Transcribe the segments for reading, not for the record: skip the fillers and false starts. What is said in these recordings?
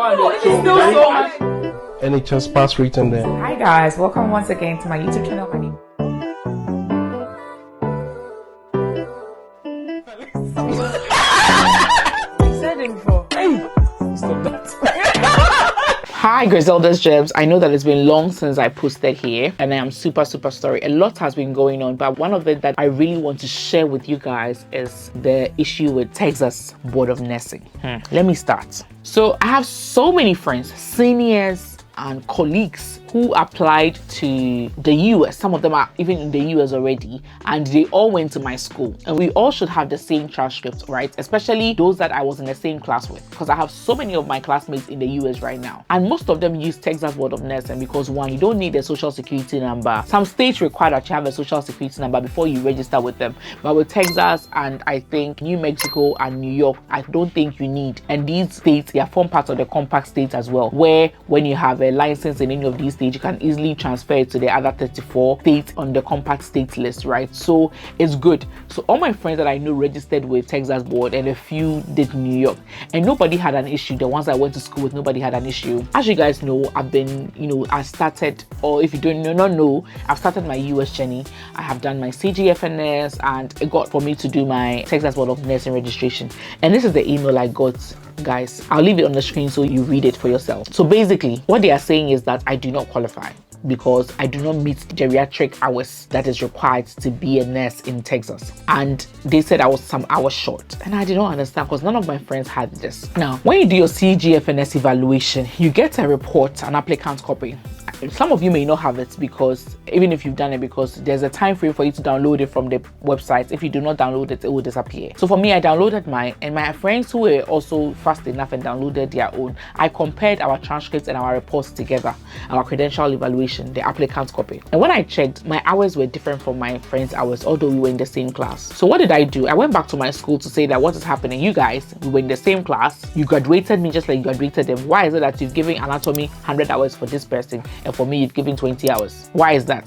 Still so much. NHS pass written there. Hi guys, welcome once again to my YouTube channel. My name Hi Griselda's Gems. I know that it's been long since I posted here and I am super sorry. A lot has been going on, but one of it that I really want to share with you guys is the issue with Texas Board of Nursing. Let me start. So I have so many friends, seniors and colleagues who applied to the US. Some of them are even in the US already, and they all went to my school. And we all should have the same transcript, right? Especially those that I was in the same class with, because I have so many of my classmates in the US right now. And most of them use Texas Board of Nursing because one, you don't need a social security number. Some states require that you have a social security number before you register with them. But with Texas and I think New Mexico and New York, I don't think you need. And these states, they form part of the compact states as well, where when you have a license in any of these states, you can easily transfer it to the other 34 states on the compact state list, right? So it's good. So all my friends that I know registered with Texas Board, and a few did New York, and nobody had an issue. The ones I went to school with, nobody had an issue. As you guys know, I've been, I started, or if you don't know, I've started my US journey. I have done my CGFNS, and it got for me to do my Texas Board of Nursing registration. And this is the email I got, guys. I'll leave it on the screen so you read it for yourself. So basically what they are saying is that I do not qualify because I do not meet the geriatric hours that is required to be a nurse in Texas. And they said I was some hours short, and I did not understand because none of my friends had this. Now, when you do your CGFNS evaluation, you get a report, an applicant copy. Some of you may not have it because even if you've done it, because there's a time frame for you to download it from the website. If you do not download it, it will disappear. So for me, I downloaded mine, and my friends who were also fast enough and downloaded their own, I compared our transcripts and our reports together, our credential evaluation, the applicant copy. And when I checked, my hours were different from my friends' hours, although we were in the same class. So what did I do? I went back to my school to say that what is happening? You guys, we were in the same class. You graduated me just like you graduated them. Why is it that you've given anatomy 100 hours for this person, and for me you've given 20 hours? Why is that?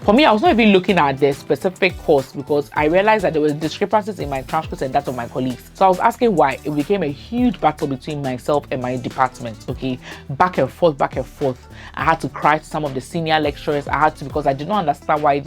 For me, I was not even looking at the specific course because I realized that there was discrepancies in my transcripts and that of my colleagues. So I was asking why. It became a huge battle between myself and my department. Okay, back and forth. I had to cry to some of the senior lecturers. I had to, because I did not understand why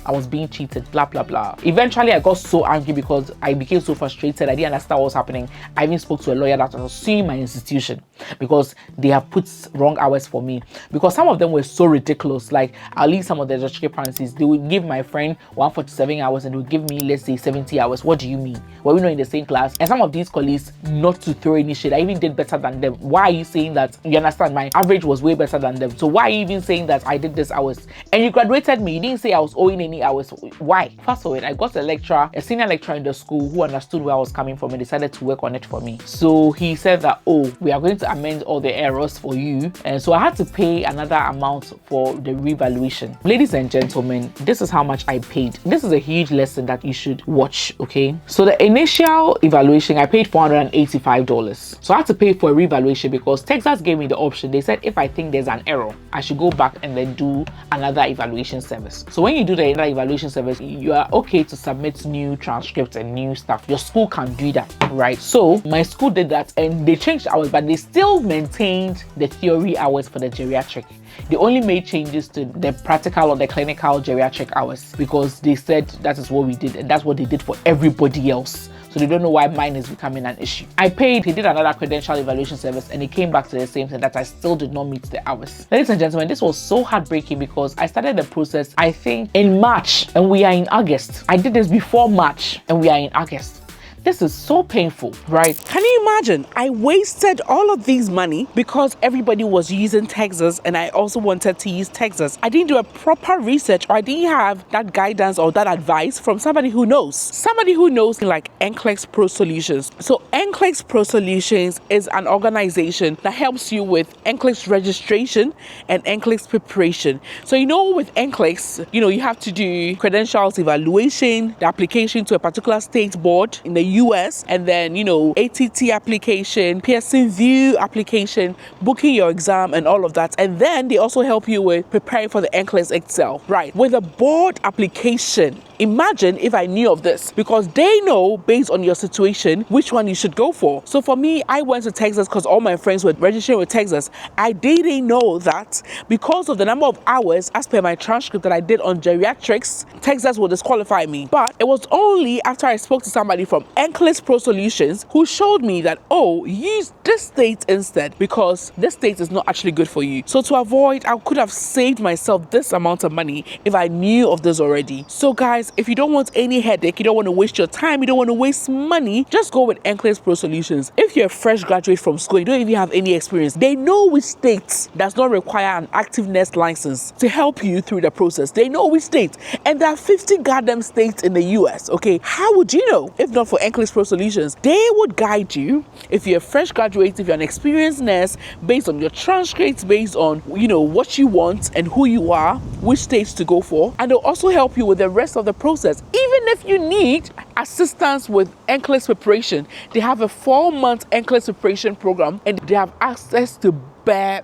I was being cheated, blah blah. Eventually I got so angry because I became so frustrated. I didn't understand what was happening. I even spoke to a lawyer that was suing my institution because they have put wrong hours for me, because some of them were so ridiculous. Like, I'll leave some of the discrepancies. They would give my friend 147 hours and they would give me, let's say, 70 hours. What do you mean? Were we not in the same class? And some of these colleagues, not to throw any shade, I even did better than them. Why are you saying that? You understand, my average was way better than them. So why are you even saying that I did this hours? And you graduated me, you didn't say I was owing any hours. Why? Fast forward, I got a lecturer, a senior lecturer in the school who understood where I was coming from and decided to work on it for me. So he said that, oh, we are going to amend all the errors for you. And so I had to pay another amount for the revaluation. Ladies and gentlemen, this is how much I paid. This is a huge lesson that you should watch, okay? So the initial evaluation, I paid $485. So I had to pay for a revaluation because Texas gave me the option. They said if I think there's an error, I should go back and then do another evaluation service. So when you do the other evaluation service, you are okay to submit new transcripts and new stuff. Your school can do that, right? So my school did that and they changed hours, but they still maintained the theory hours for the geriatric. They only made changes to the practical or the clinical geriatric hours because they said that is what we did, and that's what they did for everybody else. So they don't know why mine is becoming an issue. I paid, he did another credential evaluation service, and it came back to the same thing, that I still did not meet the hours. Ladies and gentlemen, this was so heartbreaking because I started the process, I think, in March, and we are in August. I did this before March, and we are in August. This is so painful, right? Can you imagine? I wasted all of these money because everybody was using Texas and I also wanted to use Texas. I didn't do a proper research, or I didn't have that guidance or that advice from somebody who knows. Somebody who knows, like NCLEX Pro Solutions. So NCLEX Pro Solutions is an organization that helps you with NCLEX registration and NCLEX preparation. So with NCLEX, you have to do credentials evaluation, the application to a particular state board in the US, and then, ATT application, Pearson VUE application, booking your exam and all of that. And then they also help you with preparing for the NCLEX Excel. Right. With a board application, imagine if I knew of this, because they know based on your situation which one you should go for. So for me, I went to Texas because all my friends were registering with Texas. I didn't know that because of the number of hours as per my transcript that I did on geriatrics, Texas will disqualify me. But it was only after I spoke to somebody from NCLEX Pro Solutions who showed me that, use this state instead, because this state is not actually good for you. So to avoid, I could have saved myself this amount of money if I knew of this already. So guys, if you don't want any headache, you don't want to waste your time, you don't want to waste money, just go with NCLEX Pro Solutions. If you're a fresh graduate from school, you don't even have any experience, they know which state does not require an active nurse license to help you through the process. They know which state, and there are 50 goddamn states in the US. Okay, how would you know if not for NCLEX Pro Solutions? They would guide you if you're a fresh graduate, if you're an experienced nurse, based on your transcripts, based on what you want and who you are, which states to go for, and they'll also help you with the rest of the process. Even if you need assistance with NCLEX preparation, they have a 4-month NCLEX preparation program, and they have access to bare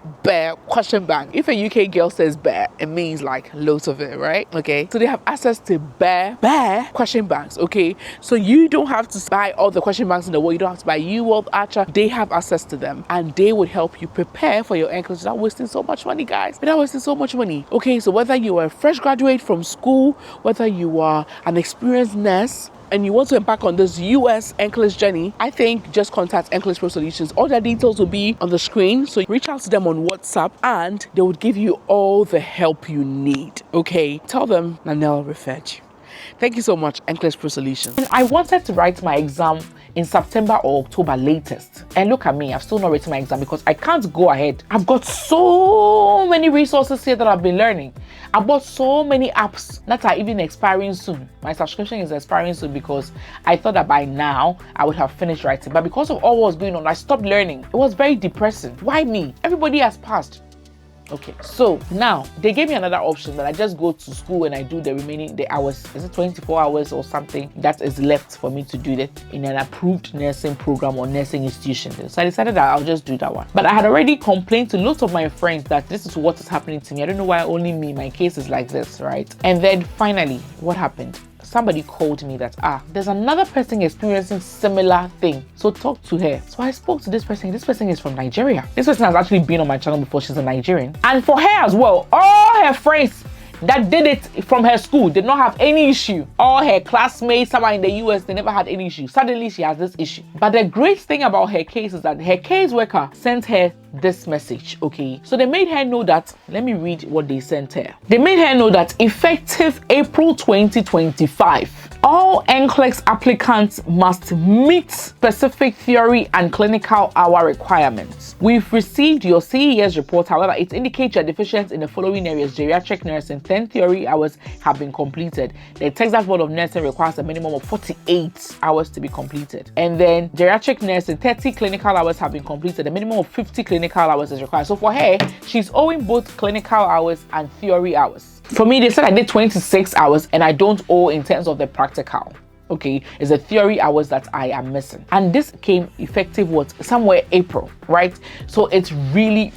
question bank. If a UK girl says bare, it means like loads of it, right? Okay, so they have access to bare question banks. Okay, so you don't have to buy all the question banks in the world. You don't have to buy UWorld, Archer. They have access to them, and they would help you prepare for your NCLEX without wasting so much money, guys. Without wasting so much money. Okay, so whether you are a fresh graduate from school, whether you are an experienced nurse, and you want to embark on this US NCLEX journey, I think just contact NCLEX Pro Solutions. All their details will be on the screen, so reach out to them on WhatsApp and they would give you all the help you need. Okay, tell them Nanelle referred you. Thank you so much, NCLEX Pro Solutions. I wanted to write my exam in September or October latest. And look at me, I've still not written my exam because I can't go ahead. I've got so many resources here that I've been learning. I've bought so many apps that are even expiring soon. My subscription is expiring soon because I thought that by now I would have finished writing. But because of all what was going on, I stopped learning. It was very depressing. Why me? Everybody has passed. Okay, so now they gave me another option that I just go to school and I do the hours. Is it 24 hours or something that is left for me to do that in an approved nursing program or nursing institution? So I decided that I'll just do that one. But I had already complained to lots of my friends that this is what is happening to me. I don't know why only me, my case is like this, right? And then finally, what happened? Somebody called me that there's another person experiencing similar thing, so talk to her. So I spoke to this person. This person is from Nigeria. This person has actually been on my channel before. She's a Nigerian, and for her as well, all her friends that did it from her school did not have any issue. All her classmates, somewhere in the US, they never had any issue. Suddenly she has this issue. But the great thing about her case is that her caseworker sent her this message. Okay, so they made her know that, let me read what they sent her. They made her know that effective April 2025, all NCLEX applicants must meet specific theory and clinical hour requirements. We've received your CES report. However, it indicates you're deficient in the following areas: geriatric nursing, 10 theory hours have been completed. The Texas Board of Nursing requires a minimum of 48 hours to be completed. And then geriatric nursing, 30 clinical hours have been completed. A minimum of 50 clinical hours is required. So for her, she's owing both clinical hours and theory hours. For me, they said I did 26 hours and I don't owe in terms of the practical. Okay, it's the theory hours that I am missing. And this came effective somewhere April, right? So it's really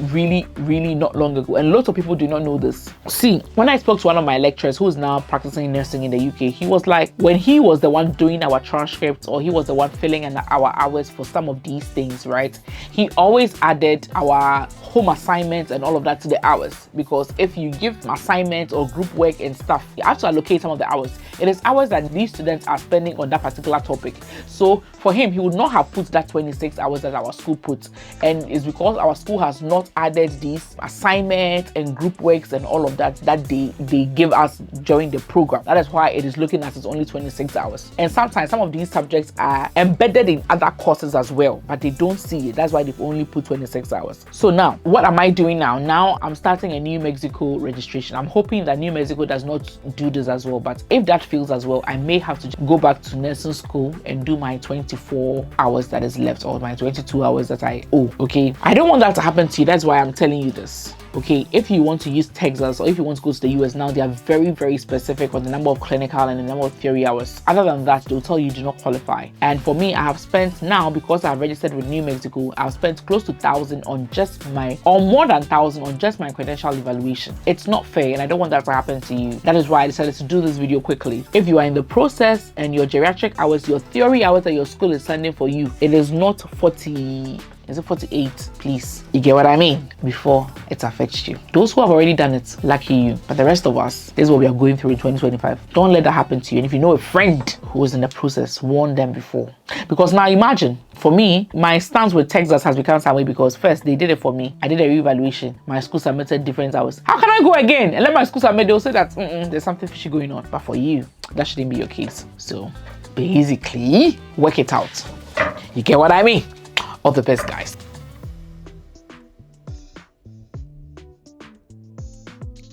not long ago. And lots of people do not know this. See, when I spoke to one of my lecturers who's now practicing nursing in the UK, he was like, when he was the one doing our transcripts or he was the one filling in our hours for some of these things, right? He always added our home assignments and all of that to the hours, because if you give assignments or group work and stuff, you have to allocate some of the hours. It is hours that these students are spending on that particular topic. So for him, he would not have put that 26 hours that our school puts, and it's because our school has not added these assignments and group works and all of that they give us during the program. That is why it is looking at it's only 26 hours. And sometimes some of these subjects are embedded in other courses as well, but they don't see it. That's why they've only put 26 hours. So now, what am I doing now? Now I'm starting a New Mexico registration. I'm hoping that New Mexico does not do this as well, but if that fails as well, I may have to go back to nursing school and do my 24 hours that is left, or my 22 hours that I owe. Okay, I don't want that to happen to you. That's why I'm telling you this. Okay, if you want to use Texas or if you want to go to the US now, they are very, very specific on the number of clinical and the number of theory hours. Other than that, they'll tell you do not qualify. And for me, I have spent now, because I've registered with New Mexico, I've spent close to 1,000 on just my, or more than 1,000 on just my credential evaluation. It's not fair, and I don't want that to happen to you. That is why I decided to do this video quickly. If you are in the process and your geriatric hours, your theory hours that your school is sending for you, it is not 40. Is it 48? Please, you get what I mean? Before it affects you. Those who have already done it, lucky you. But the rest of us, this is what we are going through in 2025. Don't let that happen to you. And if you know a friend who is in the process, warn them before. Because now imagine, for me, my stance with Texas has become some way because first, they did it for me. I did a reevaluation. My school submitted different hours. How can I go again? And let my school submit, they'll say that there's something fishy going on. But for you, that shouldn't be your case. So basically, work it out. You get what I mean? All the best, guys.